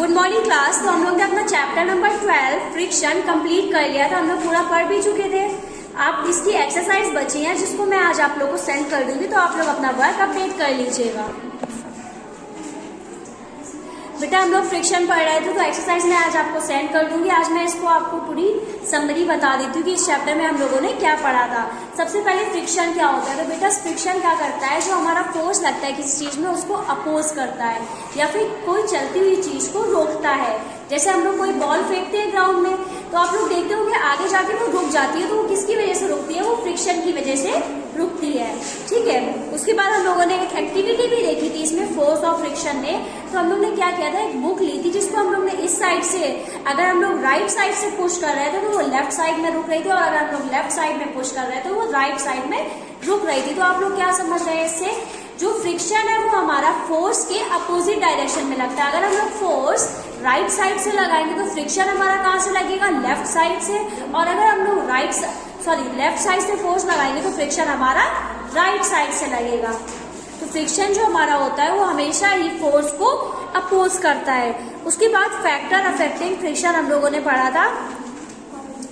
Good morning class. तो हम लोग ने अपना चैप्टर नंबर 12 फ्रिक्शन कंप्लीट कर लिया था। हम लोग पूरा पढ़ भी चुके थे। आप इसकी एक्सरसाइज बची है जिसको मैं आज आप लोग को सेंड कर दूंगी, तो आप लोग अपना वर्क अपडेट कर लीजिएगा। बेटा हम लोग फ्रिक्शन पढ़ रहे थे, तो एक्सरसाइज मैं आज आपको सेंड कर दूंगी। आज मैं इसको आपको पूरी समरी बता देती हूँ कि इस चैप्टर में हम लोगों ने क्या पढ़ा था। सबसे पहले फ्रिक्शन क्या होता है। तो बेटा फ्रिक्शन क्या करता है, जो हमारा फोर्स लगता है किसी चीज में उसको अपोज करता है या फिर कोई चलती हुई चीज को रोकता है। जैसे हम लोग कोई बॉल फेंकते हैं ग्राउंड में, तो आप लोग देखते होंगे आगे जाके वो रुक जाती है। तो वो किसकी वजह से रुकती है, वो फ्रिक्शन की वजह से रुकती है। ठीक है। उसके बाद हम लोगों ने एक एक्टिविटी भी देखी थी इसमें, फोर्स ऑफ फ्रिक्शन ने। तो हम लोग ने क्या किया था, एक बुक ली थी जिसको हम लोग ने इस साइड से, अगर हम लोग राइट साइड से पुश कर रहे थे तो वो लेफ्ट साइड में रुक रही थी, और अगर हम लोग लेफ्ट साइड में पुश कर रहे थे तो वो राइट साइड में रुक रही थी। तो आप लोग क्या समझ रहे हैं इससे, जो फ्रिक्शन है वो हमारा फोर्स के अपोजिट डायरेक्शन में लगता है। अगर हम लोग फोर्स राइट साइड से लगाएंगे तो फ्रिक्शन हमारा कहाँ से लगेगा, लेफ्ट साइड से। और अगर हम लोग लेफ्ट साइड से फोर्स लगाएंगे तो फ्रिक्शन हमारा राइट साइड से लगेगा। तो फ्रिक्शन जो हमारा होता है वो हमेशा ही फोर्स को अपोज करता है। उसके बाद फैक्टर अफेक्टिंग फ्रिक्शन हम लोगों ने पढ़ा था,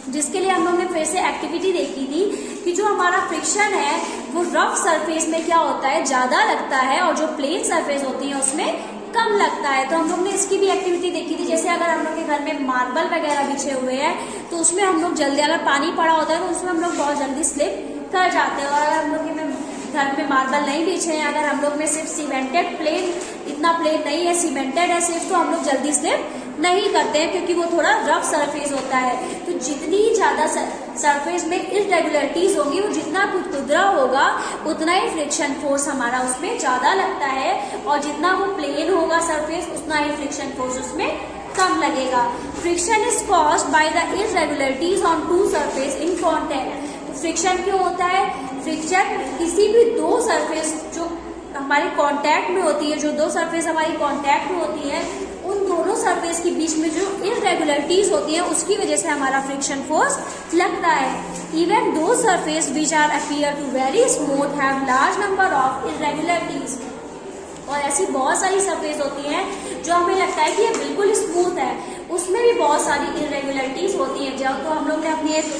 जिसके लिए हम लोग ने फिर से एक्टिविटी देखी थी कि जो हमारा फ्रिक्शन है वो रफ सरफेस में क्या होता है, ज्यादा लगता है, और जो प्लेन सरफेस होती है उसमें कम लगता है। तो हम लोग ने इसकी भी एक्टिविटी देखी थी। जैसे अगर हम लोग के घर में मार्बल वगैरह बिछे हुए हैं तो उसमें हम लोग जल्दी, अगर पानी पड़ा होता है तो उसमें हम लोग बहुत जल्दी स्लिप कर जाते हैं। और अगर हम लोग के घर में मार्बल नहीं बिछे हैं, अगर हम लोग में सिर्फ सीमेंटेड प्लेन, इतना प्लेन नहीं है, सीमेंटेड है सिर्फ, तो हम लोग जल्दी स्लिप नहीं करते हैं क्योंकि वो थोड़ा रफ सरफेस होता है। तो जितनी ज्यादा सरफेस में इरेगुलरिटीज होगी, वो जितना खुदरा होगा उतना ही फ्रिक्शन फोर्स हमारा उसमें ज्यादा लगता है, और जितना वो प्लेन होगा सरफेस उतना ही फ्रिक्शन फोर्स उसमें कम लगेगा। Friction is caused by the irregularities on two surface in contact. तो फ्रिक्शन क्यों होता है, फ्रिक्शन किसी भी दो सरफेस जो हमारे कांटेक्ट में होती है, जो दो सरफेस हमारी कांटेक्ट में होती है, उन दोनों सरफेस के बीच में जो इरेगुलरिटीज होती है उसकी वजह से हमारा फ्रिक्शन फोर्स लगता है। Even two surface which are appear to very smooth have large number of irregularities. और ऐसी बहुत सारी सरफेस होती हैं जो हमें लगता है कि ये बिल्कुल स्मूथ है, उसमें भी बहुत सारी इरेगुलरिटीज होती है। जब तो हम लोग ने अपनी एक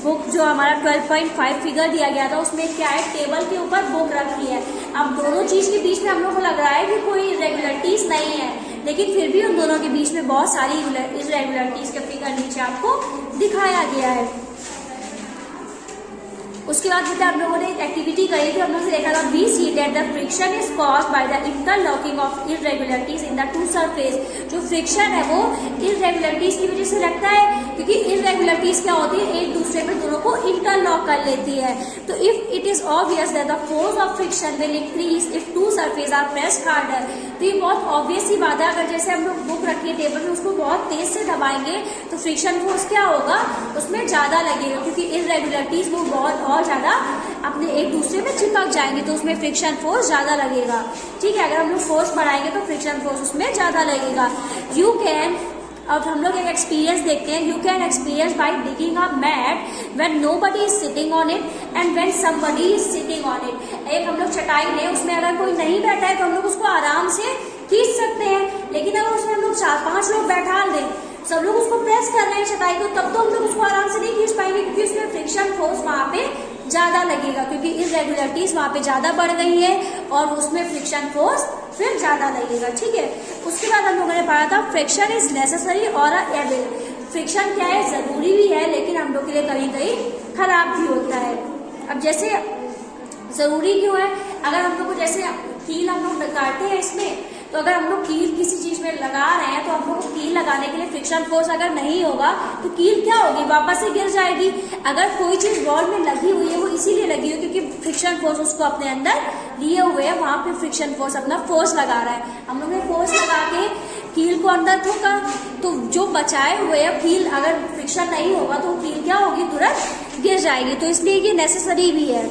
बुक जो हमारा 12.5 फिगर दिया गया था उसमें क्या है, टेबल के ऊपर बुक रखी है। अब दोनों चीज के बीच में हम लोग को लग रहा है कि कोई इरेगुलरिटीज नहीं है, लेकिन फिर भी उन दोनों के बीच में बहुत सारी इरेगुलरिटीज के फिगर नीचे आपको दिखाया गया है। उसके बाद बेटा हम लोगों ने एक एक्टिविटी करी थी। हम लोग ने देखा था we see that the friction is caused by the interlocking of irregularities in the two surface. जो फ्रिक्शन है वो इरेगुलरिटीज की वजह से लगता है, क्योंकि इरेगुलरिटीज क्या होती है, एक दूसरे में दोनों को इंटरलॉक कर लेती है। तो if it is obvious that the force of friction will increase if two surface are pressed harder. तो ये बहुत ऑब्वियस सी बात है। अगर जैसे हम लोग बुक रखी है टेबल में, उसको बहुत तेज से दबाएंगे तो फ्रिक्शन फोर्स क्या होगा, उसमें ज्यादा लगेगा, क्योंकि इरेगुलरिटीज वो बहुत और ज्यादा अपने एक दूसरे में चिपक जाएंगे, तो उसमें फ्रिक्शन फोर्स ज्यादा लगेगा। ठीक है। अगर हम लोग फोर्स बढ़ाएंगे तो फ्रिक्शन फोर्स उसमें ज्यादा लगेगा। यू कैन, अब हम लोग एक एक्सपीरियंस देखते हैं। You can experience by digging a mat when nobody is sitting on it and when somebody is sitting on it. एक हम लोग चटाई लें, उसमें अगर कोई नहीं बैठा है तो हम लोग उसको आराम से खींच सकते हैं, लेकिन अगर उसमें हम लोग 4-5 लोग बैठा दें, सब लोग उसको प्रेस कर रहे हैं चटाई को, तब तो हम लोग उसको आराम से नहीं खींच पाएंगे, क्योंकि उसमें फ्रिक्शन फोर्स वहां पे ज्यादा लगेगा, क्योंकि इरेगुलरिटीज वहां पे ज्यादा बढ़ गई है और उसमें फ्रिक्शन फोर्स फिर ज्यादा लगेगा। ठीक है। उसके बाद हम लोगों ने पढ़ा था फ्रिक्शन इज नेसेसरी और एबल। फ्रिक्शन क्या है, जरूरी भी है, लेकिन हम लोग के लिए कहीं कहीं खराब भी होता है। अब जैसे जरूरी क्यों है, अगर हम लोग को जैसे कील हम लोग काटते हैं इसमें, तो अगर हम लोग कील किसी चीज में लगा रहे हैं तो हम लोग को कील लगाने के लिए फ्रिक्शन फोर्स अगर नहीं होगा तो कील क्या होगी, वापस से गिर जाएगी। अगर कोई चीज वॉल में लगी हुई है वो इसीलिए लगी हुई है क्योंकि फ्रिक्शन फोर्स उसको अपने अंदर लिए हुए है, वहां पे फ्रिक्शन फोर्स अपना फोर्स लगा रहा है। हम लोग ने फोर्स लगा के कील को अंदर ठोका, तो जो बचाए हुए है कील, अगर फ्रिक्शन नहीं होगा तो कील क्या होगी, तुरंत गिर जाएगी। तो इसलिए ये नेसेसरी भी है,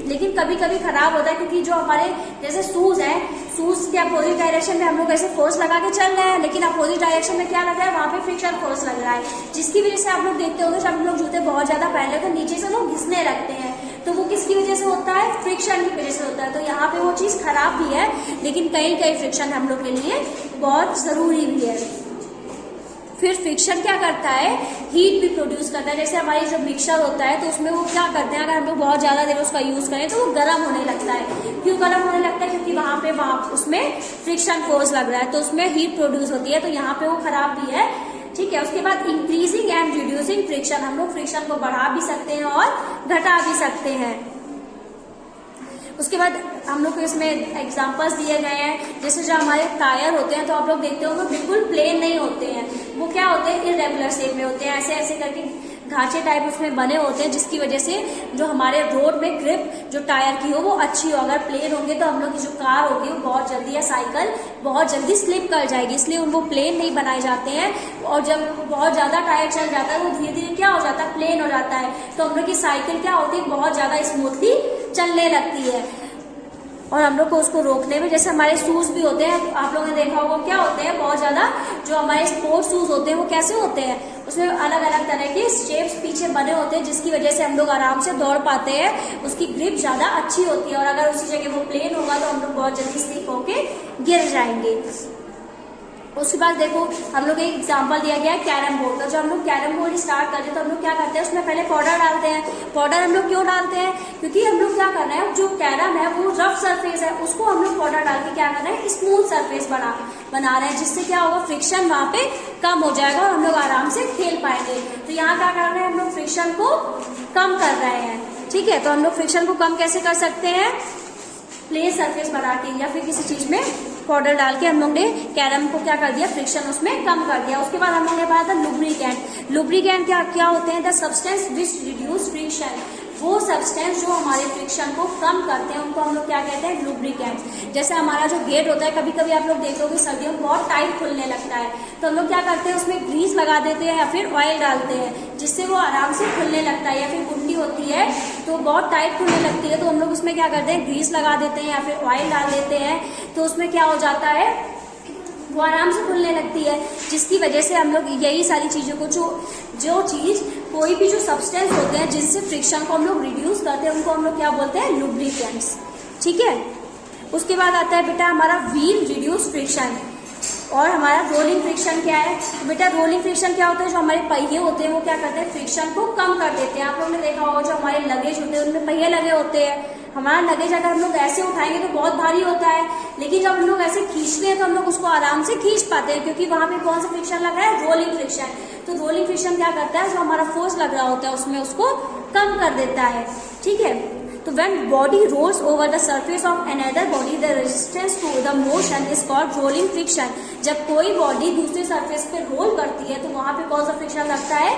लेकिन कभी कभी खराब होता है, क्योंकि जो हमारे जैसे शूज है, शूज के अपोजिट डायरेक्शन में हम लोग ऐसे फोर्स लगा के चल रहे हैं, लेकिन अपोजिट डायरेक्शन में क्या लग रहा है, वहां पे फ्रिक्शन फोर्स लग रहा है, जिसकी वजह से आप लोग देखते होंगे जब हम लोग जूते बहुत ज्यादा पहन लेते हैं तो नीचे से लोग घिसने लगते हैं। तो वो किसकी वजह से होता है, फ्रिक्शन की वजह से होता है। तो यहाँ पे वो चीज खराब भी है, लेकिन कहीं कहीं फ्रिक्शन हम लोग के लिए बहुत जरूरी भी है। फिर फ्रिक्शन क्या करता है, हीट भी प्रोड्यूस करता है। जैसे हमारी जब मिक्सचर होता है तो उसमें वो क्या करते हैं, अगर हम लोग बहुत ज्यादा देर उसका यूज करें तो वो गर्म होने लगता है। क्यों गर्म होने लगता है, क्योंकि वहां उसमें फ्रिक्शन फोर्स लग रहा है, तो उसमें हीट प्रोड्यूस होती है, तो यहाँ पे वो खराब भी है। ठीक है, उसके बाद इंक्रीजिंग एंड रिड्यूसिंग फ्रिक्शन, हम लोग फ्रिक्शन को बढ़ा भी सकते हैं और घटा भी सकते हैं। उसके बाद हम लोग को इसमें एग्जांपल्स दिए गए हैं, जैसे जो हमारे टायर होते हैं तो आप लोग देखते होंगे बिल्कुल प्लेन नहीं होते हैं, वो क्या होते हैं, इरेगुलर शेप में होते हैं, ऐसे ऐसे करके ढांचे टाइप उसमें बने होते हैं, जिसकी वजह से जो हमारे रोड में ग्रिप जो टायर की हो वो अच्छी हो। अगर प्लेन होंगे तो हम लोग की जो कार होगी वो बहुत जल्दी, या साइकिल बहुत जल्दी स्लिप कर जाएगी, इसलिए उनको प्लेन नहीं बनाए जाते हैं। और जब बहुत ज्यादा टायर चल जाता है वो धीरे धीरे क्या हो जाता है, प्लेन हो जाता है, तो हम लोग की साइकिल क्या होती है, बहुत ज्यादा स्मूथली चलने लगती है। और हम लोग को उसको रोकने में, जैसे हमारे शूज भी होते हैं, आप लोगों ने देखा होगा क्या होते हैं, बहुत ज्यादा जो हमारे स्पोर्ट्स शूज होते हैं वो कैसे होते हैं, उसमें अलग अलग तरह के शेप्स पीछे बने होते हैं, जिसकी वजह से हम लोग आराम से दौड़ पाते हैं, उसकी ग्रिप ज्यादा अच्छी होती है। और अगर उसी जगह वो प्लेन होगा तो हम लोग बहुत जल्दी स्लिप होके गिर जाएंगे। उसके बाद देखो हम लोग एक एग्जांपल दिया गया है कैरम बोर्ड का। जब हम लोग कैरम बोर्ड स्टार्ट करते हैं तो हम लोग क्या करते हैं, उसमें पहले पाउडर डालते हैं। पाउडर हम लोग क्यों डालते हैं, क्योंकि हम लोग क्या करना है, जो कैरम है वो रफ सरफेस है, उसको हम लोग पाउडर डाल के क्या करना है, स्मूथ सरफेस बना रहे हैं, जिससे क्या होगा, फ्रिक्शन वहां पे कम हो जाएगा और हम लोग आराम से खेल पाएंगे। तो यहाँ क्या कर रहे हैं, हम लोग फ्रिक्शन को कम कर रहे हैं। ठीक है, तो हम लोग फ्रिक्शन को कम कैसे कर सकते हैं, प्लेन सरफेस बना के या फिर किसी चीज में पाउडर डाल के हम लोग ने कैरम को क्या कर दिया, फ्रिक्शन उसमें कम कर दिया। उसके बाद हम लोग ने पढ़ा था लुब्रिकेंट। लुब्रिकेंट क्या होते हैं, the substance which reduce friction, वो सब्सटेंस जो हमारे फ्रिक्शन को कम करते हैं उनको हम लोग क्या कहते हैं, लुब्रिकेंट। जैसे हमारा जो गेट होता है, कभी कभी आप लोग देखोगे सर्दियों में बहुत टाइट खुलने लगता है, तो हम लोग क्या करते हैं, उसमें ग्रीस लगा देते हैं या फिर ऑयल डालते हैं, जिससे वो आराम से खुलने लगता है। या फिर कुंडी होती है तो बहुत टाइट खुलने लगती है, तो हम लोग उसमें क्या करते हैं, ग्रीस लगा देते हैं या फिर ऑयल डाल देते हैं, तो उसमें क्या हो जाता है, वो आराम से खुलने लगती है, जिसकी वजह से हम लोग यही सारी चीजों को जो चीज कोई भी जो सब्सटेंस होते हैं जिनसे फ्रिक्शन को हम लोग रिड्यूस करते हैं उनको हम लोग क्या बोलते हैं, लुब्रिकेंट्स। ठीक है, उसके बाद आता है बेटा हमारा व्हील रिड्यूस फ्रिक्शन। और हमारा रोलिंग फ्रिक्शन क्या है, तो बेटा रोलिंग फ्रिक्शन क्या होता है, जो हमारे पहिए होते हैं वो क्या करते हैं, फ्रिक्शन को कम कर देते हैं। आप लोगों ने देखा होगा जो हमारे लगेज होते हैं उनमें पहिए लगे होते हैं। हमारा लगेज अगर हम लोग ऐसे उठाएंगे तो बहुत भारी होता है, लेकिन जब हम लोग ऐसे खींचते हैं तो हम लोग उसको आराम से खींच पाते हैं, क्योंकि वहां पे कौन सा फ्रिक्शन लग रहा है, रोलिंग फ्रिक्शन। तो रोलिंग फ्रिक्शन क्या करता है, जो हमारा फोर्स लग रहा होता है उसमें उसको कम कर देता है। ठीक है, तो when body rolls over the surface of another body, the resistance to the motion is called rolling friction. जब कोई बॉडी दूसरे सरफेस पे रोल करती है तो वहां पे कौन सा फ्रिक्शन लगता है,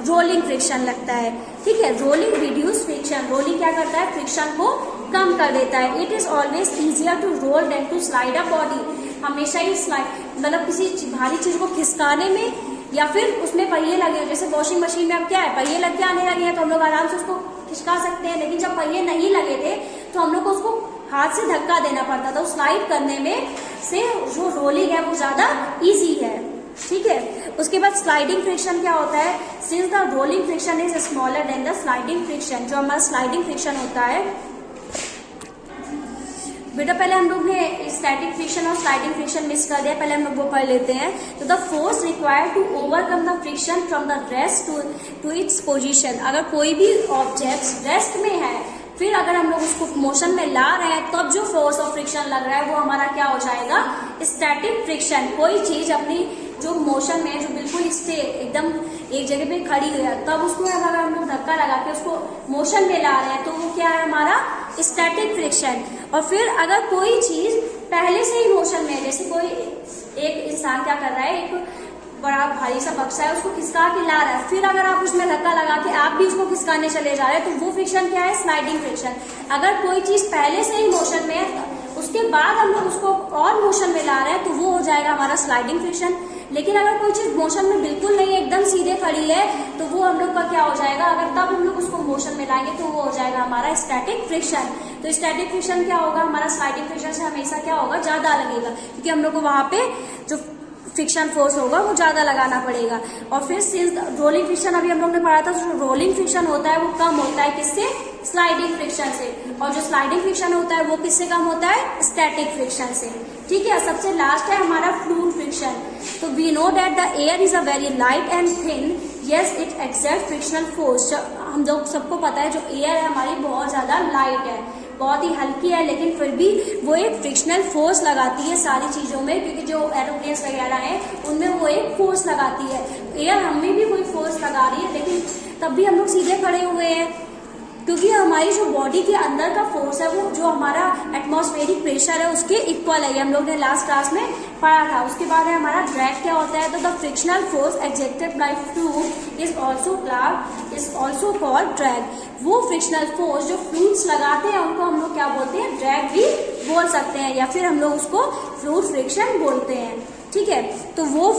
रोलिंग फ्रिक्शन लगता है। ठीक है, रोलिंग रिड्यूस फ्रिक्शन, रोलिंग क्या करता है, फ्रिक्शन को कम कर देता है। It is always easier to roll than to slide a body, हमेशा ही स्लाइड मतलब किसी भारी चीज को खिसकाने में, या फिर उसमें पहिए लगे हैं, जैसे वॉशिंग मशीन में अब क्या है, पहिए लग के आने लगे हैं तो हम लोग आराम से उसको खिसका सकते हैं, लेकिन जब पहिए नहीं लगे थे तो हम लोग को उसको हाथ से धक्का देना पड़ता था। स्लाइड करने में से जो रोलिंग है वो ज्यादा इजी है। ठीक है, उसके बाद स्लाइडिंग फ्रिक्शन क्या होता है, since the rolling friction is smaller than the sliding friction, जो हमारा स्लाइडिंग फ्रिक्शन होता है। बेटा पहले हम लोग ने स्टैटिक फ्रिक्शन और स्लाइडिंग फ्रिक्शन मिस कर दिया, पहले हम लोग वो पढ़ लेते हैं। तो the force required to overcome the friction from the rest to its position, अगर कोई भी ऑब्जेक्ट रेस्ट में है फिर अगर हम लोग उसको मोशन में ला रहे हैं तब जो फोर्स ऑफ फ्रिक्शन लग रहा है वो हमारा क्या हो जाएगा, स्टैटिक फ्रिक्शन। कोई चीज अपनी जो मोशन में जो बिल्कुल स्टे एकदम एक जगह पे खड़ी है तब उसको अगर हम लोग धक्का लगा के उसको मोशन में ला रहे हैं तो वो क्या है, हमारा स्टैटिक फ्रिक्शन। और फिर अगर कोई चीज पहले से ही मोशन में है, जैसे कोई एक इंसान क्या कर रहा है, एक बड़ा भारी सा बक्सा है उसको खिसका के ला रहा है, फिर अगर आप उसमें धक्का लगा के आप भी उसको खिसकाने चले जा रहे हैं तो वो फ्रिक्शन क्या है, स्लाइडिंग फ्रिक्शन। अगर कोई चीज पहले से ही मोशन में है उसके बाद हम लोग उसको और मोशन में ला रहे हैं तो वो हो जाएगा हमारा स्लाइडिंग फ्रिक्शन। लेकिन अगर कोई चीज मोशन में बिल्कुल नहीं है, एकदम सीधे खड़ी है, तो वो हम लोग का क्या हो जाएगा, अगर तब हम लोग उसको मोशन में लाएंगे तो वो हो जाएगा हमारा स्टैटिक फ्रिक्शन। तो स्टैटिक फ्रिक्शन क्या होगा, हमारा स्लाइडिंग फ्रिक्शन से हमेशा क्या होगा, ज्यादा लगेगा, क्योंकि हम लोग को वहां पे जो फ्रिक्शन फोर्स होगा वो ज्यादा लगाना पड़ेगा। और फिर सिंस रोलिंग फ्रिक्शन अभी हम लोग ने पढ़ा था, जो रोलिंग फ्रिक्शन होता है वो कम होता है किससे, स्लाइडिंग फ्रिक्शन से, और जो स्लाइडिंग फ्रिक्शन होता है वो किससे कम होता है, स्टैटिक फ्रिक्शन से। ठीक है, सबसे लास्ट है हमारा फ्लूइड फ्रिक्शन। तो we know that the air is a very light and thin, yes it exert frictional force. हम लोग सबको पता है जो एयर है हमारी बहुत ज्यादा लाइट है, बहुत ही हल्की है, लेकिन फिर भी वो एक फ्रिक्शनल फोर्स लगाती है सारी चीजों में, क्योंकि जो एरोप्लेन्स वगैरह हैं उनमें वो एक फोर्स लगाती है। एयर हमें भी कोई फोर्स लगा रही है, लेकिन तब भी हम लोग सीधे खड़े हुए हैं, क्योंकि हमारी जो बॉडी के अंदर का फोर्स है वो जो हमारा एटमॉस्फेरिक प्रेशर है उसके इक्वल है। हम लोग ने लास्ट क्लास में पढ़ा था। उसके बाद है हमारा ड्रैग क्या होता है, तो the frictional force exerted by fluid is also called drag. वो फ्रिक्शनल फोर्स जो फ्लूइड्स लगाते हैं उनको हम लोग क्या बोलते हैं, ड्रैग भी बोल सकते हैं, या फिर हम लोग उसको फ्लूइड फ्रिक्शन बोलते हैं। ठीक है, तो वो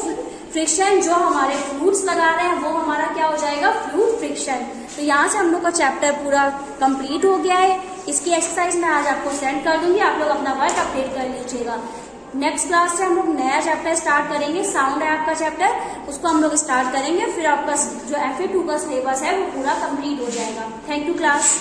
फ्रिक्शन जो हमारे फ्लूइड्स लगा रहे हैं वो हमारा क्या हो जाएगा, फ्लूइड फ्रिक्शन। तो यहाँ से हम लोग का चैप्टर पूरा कंप्लीट हो गया है। इसकी एक्सरसाइज मैं आज आपको सेंड कर दूंगी, आप लोग अपना वर्क अपडेट कर लीजिएगा। नेक्स्ट क्लास से हम लोग नया चैप्टर स्टार्ट करेंगे, साउंड है आपका चैप्टर, उसको हम लोग स्टार्ट करेंगे, फिर आपका जो FA2 का सिलेबस है वो पूरा कंप्लीट हो जाएगा। Thank you class.